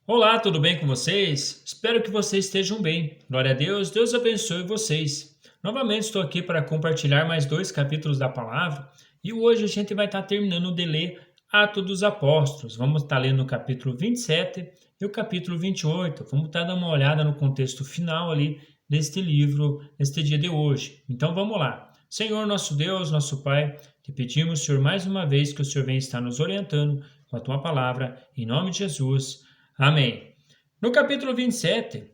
Olá, tudo bem com vocês? Espero que vocês estejam bem. Glória a Deus, Deus abençoe vocês. Novamente estou aqui para compartilhar mais dois capítulos da palavra e hoje a gente vai estar terminando de ler Atos dos Apóstolos. Vamos estar lendo o capítulo 27 e o capítulo 28. Vamos estar dando uma olhada no contexto final ali deste livro, neste dia de hoje. Então vamos lá. Senhor, nosso Deus, nosso Pai, te pedimos, Senhor, mais uma vez que o Senhor venha estar nos orientando com a tua palavra, em nome de Jesus. Amém. No capítulo 27,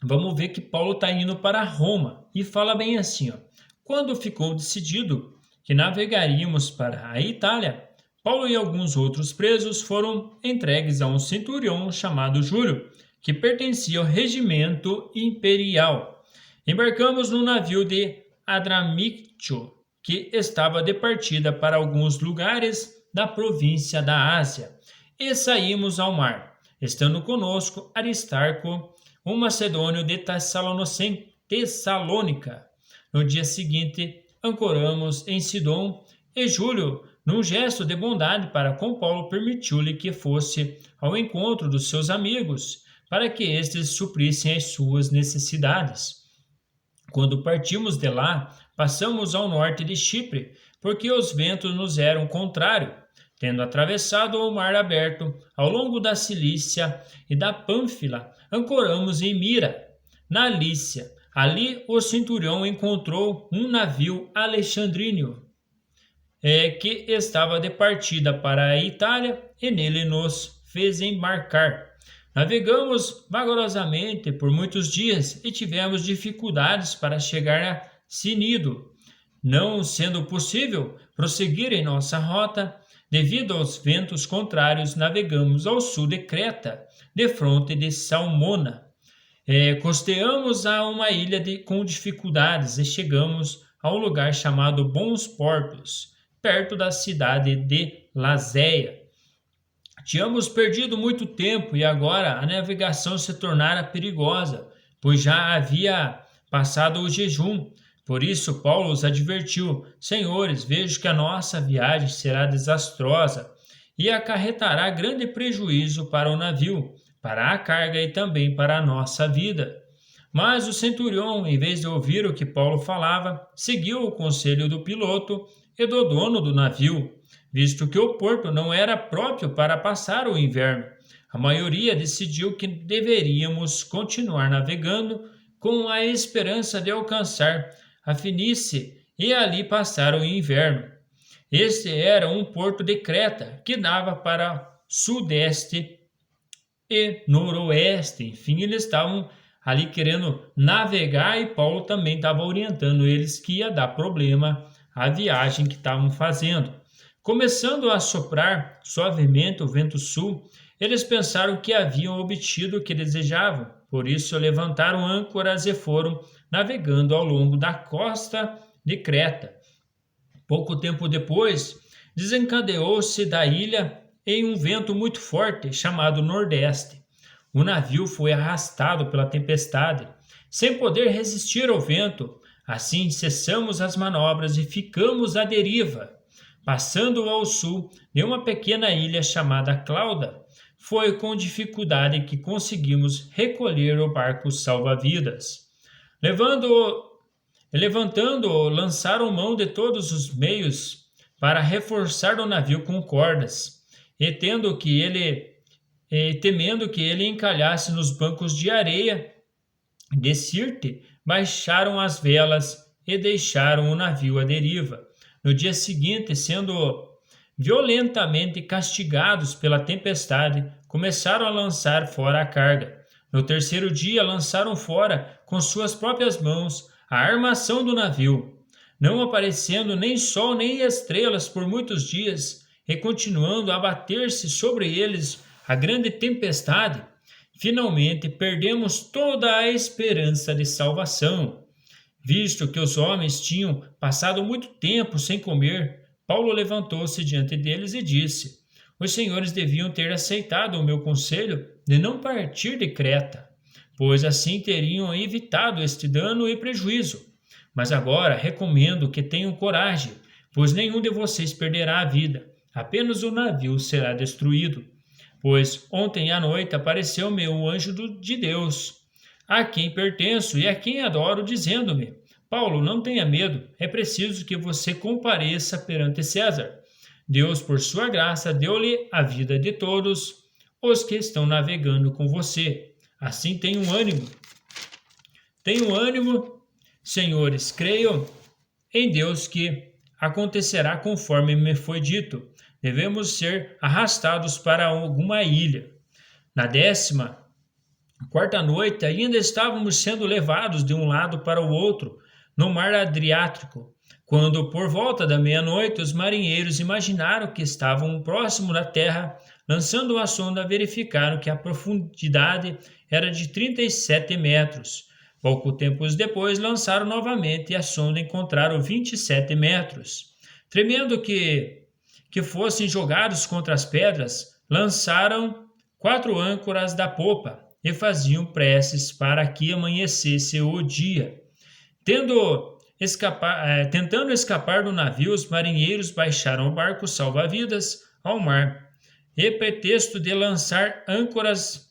vamos ver que Paulo está indo para Roma e fala bem assim: ó, quando ficou decidido que navegaríamos para a Itália, Paulo e alguns outros presos foram entregues a um centurião chamado Júlio, que pertencia ao regimento imperial. Embarcamos no navio de Adramitio, que estava de partida para alguns lugares da província da Ásia, e saímos ao mar estando conosco Aristarco, um macedônio de Tessalônica. No dia seguinte, ancoramos em Sidom e Júlio, num gesto de bondade para com Paulo, permitiu-lhe que fosse ao encontro dos seus amigos, para que estes suprissem as suas necessidades. Quando partimos de lá, passamos ao norte de Chipre, porque os ventos nos eram contrários. Tendo atravessado o mar aberto ao longo da Cilícia e da Pânfila, ancoramos em Mira, na Lícia. Ali o centurião encontrou um navio alexandrino, que estava de partida para a Itália, e nele nos fez embarcar. Navegamos vagarosamente por muitos dias e tivemos dificuldades para chegar a Cnido, não sendo possível prosseguir em nossa rota. Devido aos ventos contrários, navegamos ao sul de Creta, defronte de Salmona. Costeamos a uma ilha com dificuldades e chegamos a um lugar chamado Bons Portos, perto da cidade de Lazéia. Tínhamos perdido muito tempo e agora a navegação se tornara perigosa, pois já havia passado o jejum. Por isso, Paulo os advertiu: Senhores, vejo que a nossa viagem será desastrosa e acarretará grande prejuízo para o navio, para a carga e também para a nossa vida. Mas o centurião, em vez de ouvir o que Paulo falava, seguiu o conselho do piloto e do dono do navio, visto que o porto não era próprio para passar o inverno. A maioria decidiu que deveríamos continuar navegando com a esperança de alcançar a Fenícia e ali passar o inverno. Este era um porto de Creta que dava para sudeste e noroeste. Enfim, eles estavam ali querendo navegar e Paulo também estava orientando eles que ia dar problema a viagem que estavam fazendo. Começando a soprar suavemente o vento sul, eles pensaram que haviam obtido o que desejavam, por isso levantaram âncoras e foram navegando ao longo da costa de Creta. Pouco tempo depois, desencadeou-se da ilha em um vento muito forte chamado Nordeste. O navio foi arrastado pela tempestade, sem poder resistir ao vento. Assim cessamos as manobras e ficamos à deriva. Passando ao sul de uma pequena ilha chamada Clauda, foi com dificuldade que conseguimos recolher o barco salva-vidas. Levantando, lançaram mão de todos os meios para reforçar o navio com cordas, e temendo que ele encalhasse nos bancos de areia de Sirte, baixaram as velas e deixaram o navio à deriva. No dia seguinte, sendo violentamente castigados pela tempestade, começaram a lançar fora a carga. No terceiro dia, lançaram fora com suas próprias mãos a armação do navio, não aparecendo nem sol nem estrelas por muitos dias, e continuando a abater-se sobre eles a grande tempestade. Finalmente, perdemos toda a esperança de salvação. Visto que os homens tinham passado muito tempo sem comer, Paulo levantou-se diante deles e disse: Os senhores deviam ter aceitado o meu conselho de não partir de Creta, pois assim teriam evitado este dano e prejuízo. Mas agora recomendo que tenham coragem, pois nenhum de vocês perderá a vida, apenas o navio será destruído. pois ontem à noite apareceu-me o anjo de Deus, a quem pertenço e a quem adoro, dizendo-me: Paulo, não tenha medo, é preciso que você compareça perante César. Deus, por sua graça, deu-lhe a vida de todos os que estão navegando com você. Assim tenham ânimo, senhores, creio em Deus que acontecerá conforme me foi dito. Devemos ser arrastados para alguma ilha. Na 14ª noite, ainda estávamos sendo levados de um lado para o outro, no mar Adriático, quando, por volta da meia-noite, os marinheiros imaginaram que estavam próximo da terra. Lançando a sonda, verificaram que a profundidade era de 37 metros. Pouco tempo depois, lançaram novamente e a sonda encontraram 27 metros. Tremendo que fossem jogados contra as pedras, lançaram 4 âncoras da popa e faziam preces para que amanhecesse o dia. Tentando escapar do navio, os marinheiros baixaram o barco salva-vidas ao mar, e pretexto de lançar âncoras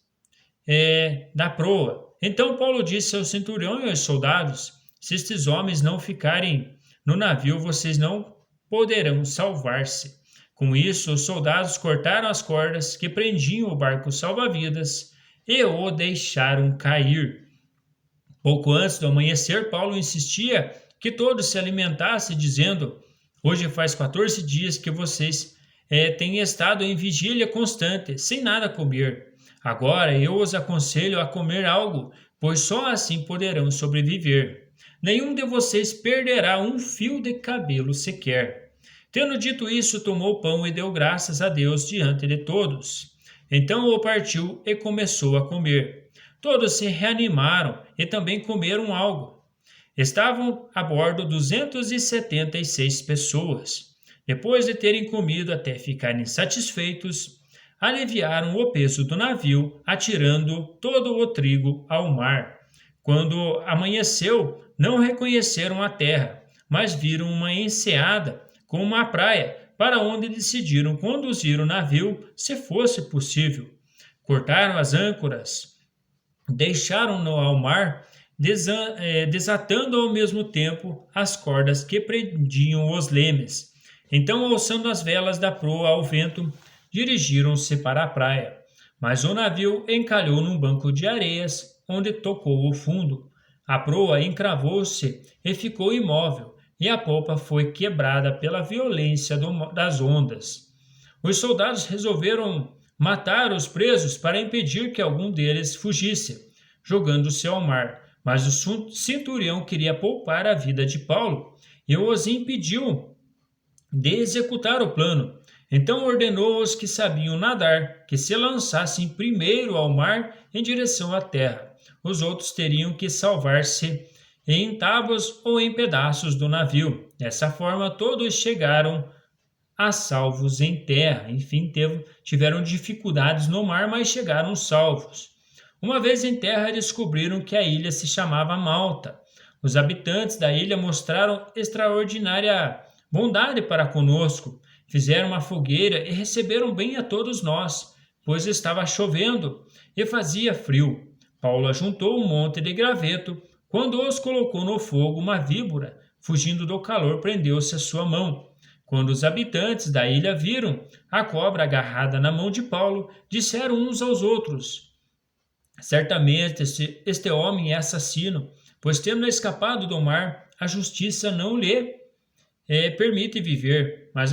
da proa. Então Paulo disse ao centurião e aos soldados: se estes homens não ficarem no navio, vocês não poderão salvar-se. Com isso, os soldados cortaram as cordas que prendiam o barco salva-vidas e o deixaram cair. Pouco antes do amanhecer, Paulo insistia que todos se alimentassem, dizendo: hoje faz 14 dias que vocês têm estado em vigília constante, sem nada comer. Agora eu os aconselho a comer algo, pois só assim poderão sobreviver. Nenhum de vocês perderá um fio de cabelo sequer. Tendo dito isso, tomou o pão e deu graças a Deus diante de todos. Então o partiu e começou a comer. Todos se reanimaram e também comeram algo. Estavam a bordo 276 pessoas. Depois de terem comido até ficarem satisfeitos, aliviaram o peso do navio, atirando todo o trigo ao mar. Quando amanheceu, não reconheceram a terra, mas viram uma enseada com uma praia, para onde decidiram conduzir o navio, se fosse possível. Cortaram as âncoras, deixaram-no ao mar, desatando ao mesmo tempo as cordas que prendiam os lemes. Então, alçando as velas da proa ao vento, dirigiram-se para a praia. Mas o navio encalhou num banco de areias, onde tocou o fundo. A proa encravou-se e ficou imóvel, e a popa foi quebrada pela violência das ondas. Os soldados resolveram matar os presos para impedir que algum deles fugisse, jogando-se ao mar. Mas o centurião queria poupar a vida de Paulo e os impediu de executar o plano. Então ordenou aos que sabiam nadar que se lançassem primeiro ao mar em direção à terra. Os outros teriam que salvar-se em tábuas ou em pedaços do navio. Dessa forma, todos chegaram a salvos em terra. Enfim, tiveram dificuldades no mar, mas chegaram salvos. Uma vez em terra, descobriram que a ilha se chamava Malta. Os habitantes da ilha mostraram extraordinária bondade para conosco. Fizeram uma fogueira e receberam bem a todos nós, pois estava chovendo e fazia frio. Paulo ajuntou um monte de graveto. Quando os colocou no fogo, uma víbora, fugindo do calor, prendeu-se à sua mão. Quando os habitantes da ilha viram a cobra agarrada na mão de Paulo, disseram uns aos outros: certamente este homem é assassino, pois tendo escapado do mar, a justiça não lhe permite viver. Mas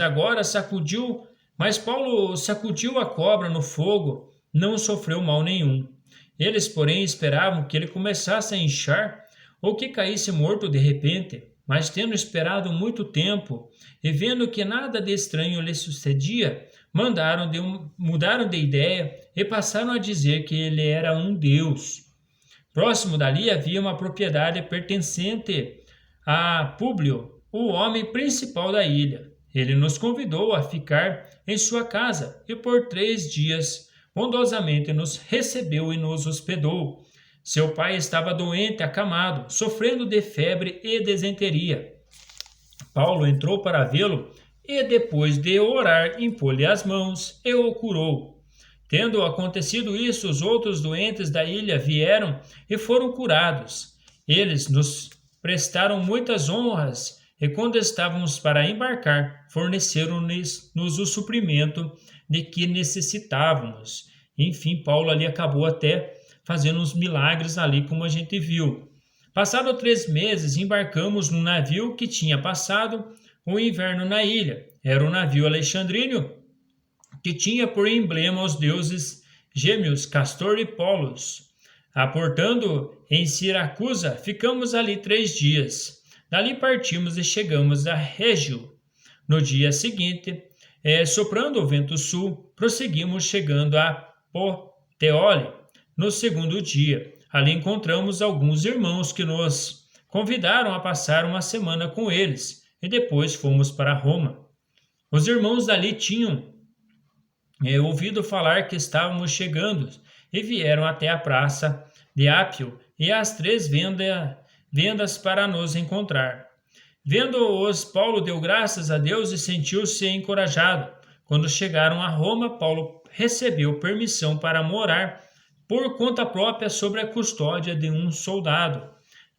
Paulo sacudiu a cobra no fogo, não sofreu mal nenhum. Eles, porém, esperavam que ele começasse a inchar ou que caísse morto de repente. Mas tendo esperado muito tempo e vendo que nada de estranho lhe sucedia, mudaram de ideia e passaram a dizer que ele era um deus. Próximo dali havia uma propriedade pertencente a Públio, o homem principal da ilha. Ele nos convidou a ficar em sua casa e por 3 dias bondosamente nos recebeu e nos hospedou. Seu pai estava doente, acamado, sofrendo de febre e desenteria. Paulo entrou para vê-lo e, depois de orar, impôs-lhe as mãos e o curou. Tendo acontecido isso, os outros doentes da ilha vieram e foram curados. Eles nos prestaram muitas honras e, quando estávamos para embarcar, forneceram-nos o suprimento de que necessitávamos. Enfim, Paulo ali acabou até fazendo uns milagres ali, como a gente viu. Passado 3 meses, embarcamos num navio que tinha passado o inverno na ilha. Era o navio alexandrino, que tinha por emblema os deuses gêmeos Castor e Pollux. Aportando em Siracusa, ficamos ali 3 dias. Dali partimos e chegamos a Régio. No dia seguinte, soprando o vento sul, prosseguimos chegando a Puteoli. No segundo dia, ali encontramos alguns irmãos que nos convidaram a passar uma semana com eles e depois fomos para Roma. Os irmãos dali tinham ouvido falar que estávamos chegando e vieram até a praça de Ápio e às 3 vendas para nos encontrar. Vendo-os, Paulo deu graças a Deus e sentiu-se encorajado. Quando chegaram a Roma, Paulo recebeu permissão para morar por conta própria sob a custódia de um soldado.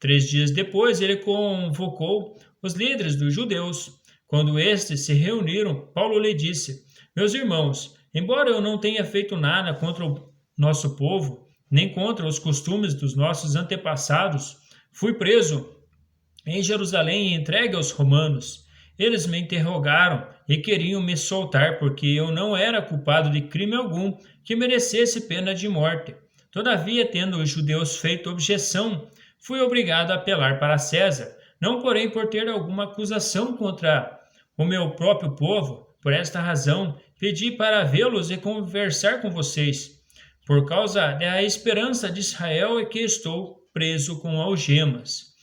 3 dias depois, ele convocou os líderes dos judeus. Quando estes se reuniram, Paulo lhe disse: Meus irmãos, embora eu não tenha feito nada contra o nosso povo, nem contra os costumes dos nossos antepassados, fui preso em Jerusalém e entregue aos romanos. Eles me interrogaram e queriam me soltar, porque eu não era culpado de crime algum que merecesse pena de morte. Todavia, tendo os judeus feito objeção, fui obrigado a apelar para César, não porém por ter alguma acusação contra o meu próprio povo. Por esta razão, pedi para vê-los e conversar com vocês. Por causa da esperança de Israel é que estou preso com algemas.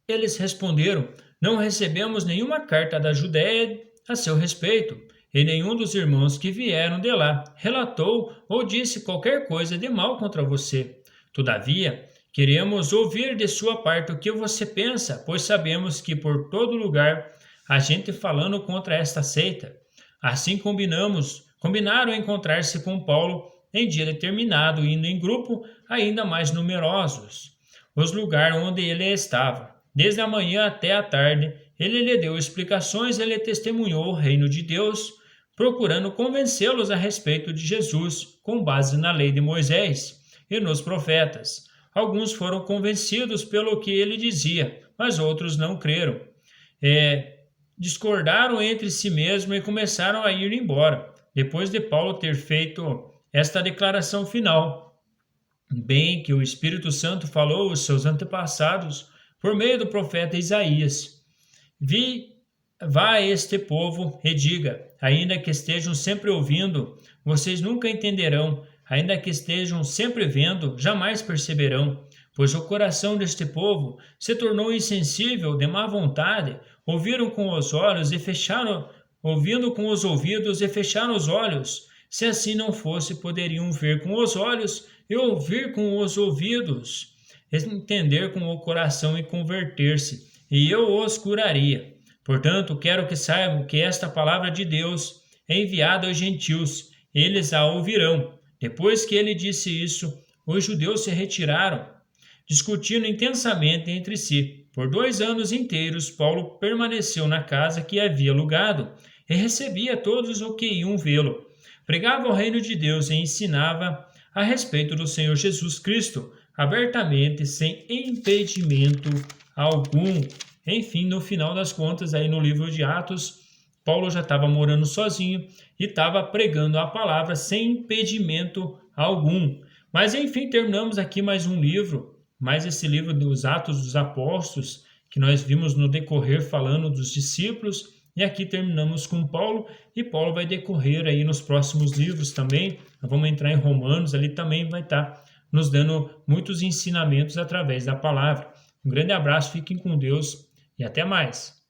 Eles responderam: Não recebemos nenhuma carta da Judéia a seu respeito, e nenhum dos irmãos que vieram de lá relatou ou disse qualquer coisa de mal contra você. Todavia, queremos ouvir de sua parte o que você pensa, pois sabemos que por todo lugar há gente falando contra esta seita. Assim combinaram encontrar-se com Paulo em dia determinado, indo em grupo ainda mais numerosos. Os lugares onde ele estava. Desde a manhã até a tarde, ele lhe deu explicações e lhe testemunhou o reino de Deus, procurando convencê-los a respeito de Jesus, com base na lei de Moisés e nos profetas. Alguns foram convencidos pelo que ele dizia, mas outros não creram. Discordaram entre si mesmos e começaram a ir embora, depois de Paulo ter feito esta declaração final. Bem que o Espírito Santo falou aos seus antepassados por meio do profeta Isaías: Vá a este povo e diga, ainda que estejam sempre ouvindo, vocês nunca entenderão, ainda que estejam sempre vendo, jamais perceberão, pois o coração deste povo se tornou insensível, de má vontade, ouviram com os olhos e fecharam, ouvindo com os ouvidos e fecharam os olhos. Se assim não fosse, poderiam ver com os olhos e ouvir com os ouvidos, entender com o coração e converter-se, e eu os curaria. Portanto, quero que saibam que esta palavra de Deus é enviada aos gentios, eles a ouvirão. Depois que ele disse isso, os judeus se retiraram, discutindo intensamente entre si. Por 2 anos inteiros, Paulo permaneceu na casa que havia alugado e recebia todos os que iam vê-lo. Pregava o reino de Deus e ensinava a respeito do Senhor Jesus Cristo, abertamente, sem impedimento algum. Enfim, no final das contas, aí no livro de Atos, Paulo já estava morando sozinho e estava pregando a palavra sem impedimento algum. Mas enfim, terminamos aqui mais um livro, mais esse livro dos Atos dos Apóstolos, que nós vimos no decorrer falando dos discípulos, e aqui terminamos com Paulo, e Paulo vai decorrer aí nos próximos livros também. Nós vamos entrar em Romanos, ali também vai estar nos dando muitos ensinamentos através da palavra. Um grande abraço, fiquem com Deus e até mais.